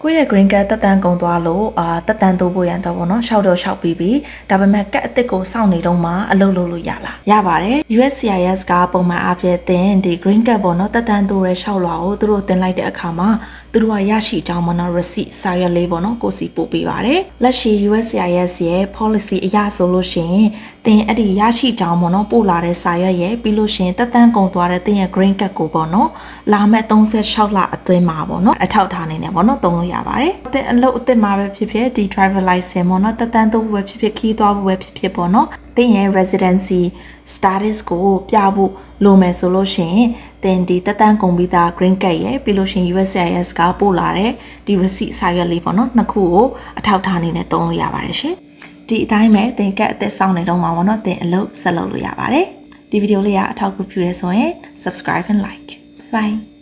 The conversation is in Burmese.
ကိုယ့်ရဲ့ green card တက်တန်းကုန်သွားလို့တက်တန်းတိုးဖို့ရန်တော့ဗောနော်ရှောက်တော့ရှောက်ပြီးပြီဒါပေမဲ့ကတ်အစ်စ်ကိုစောင့်နေတော့မှအလုပ်လုပ်လို့ရလားရပါတယ် USCIS ကပုံမှန်အားဖြင့်တင်ဒီ green card ဗောနော်တက်တန်းတိုးရဲရှောက်လွှာကိုသူတို့တင်လိုက်တဲ့အခါမှာသူတို့ကရရှိကြောင်းဗောနော် receipt စာရွက်လေးဗောနော်ကိုစီပို့ပေးပါတယ်လက်ရှိ USCIS ရဲ့ policy အရဆိုလို့ရှိရင်တင်အဲ့ဒီရရှိကြောင်းဗောနော်ပို့လာတဲ့စာရွက်ရဲ့ပြီးလို့ရှိရင်တက်တန်းကုန်သွားတဲ့တင်ရဲ့ green card ကိုဗောနော်လာမဲ့36လအတွင်းမှာဗောနော်အထောက်ထားနေနေဗောနော်သုံးလို့ရပါတယ်အသစ်အလုပ်အသစ်မှာပဲဖြစ်ဖြစ်ဒီ driver license ပေါ့နော်တက်တန်းတိုးဖို့ပဲဖြစ်ဖြစ်ခီးသွားဖို့ပဲဖြစ်ဖြစ်ပေါ့နော်တင်ရဲ့ residency status ကိုပြဖို့လိုမယ်ဆိုလို့ရှိရင်တင်ဒီတက်တန်းကုန်ပြီးသား green card ရဲ့ပြီးလို့ရှိရင် USCIS ကပို့လာတဲ့ဒီ receipt စာရွက်လေးပေါ့နော်နှစ်ခုကိုအထောက်ထားအနေနဲ့သုံးလို့ရပါတယ်ရှင်ဒီအတိုင်းပဲတင်ကတ်အသစ်စောင့်နေတော့မှာပေါ့နော်တင်အလုပ်ဆက်လုပ်လို့ရပါတယ်ဒီဗီဒီယိုလေးကအထောက်အကူပြုရဆိုရင် subscribe and like bye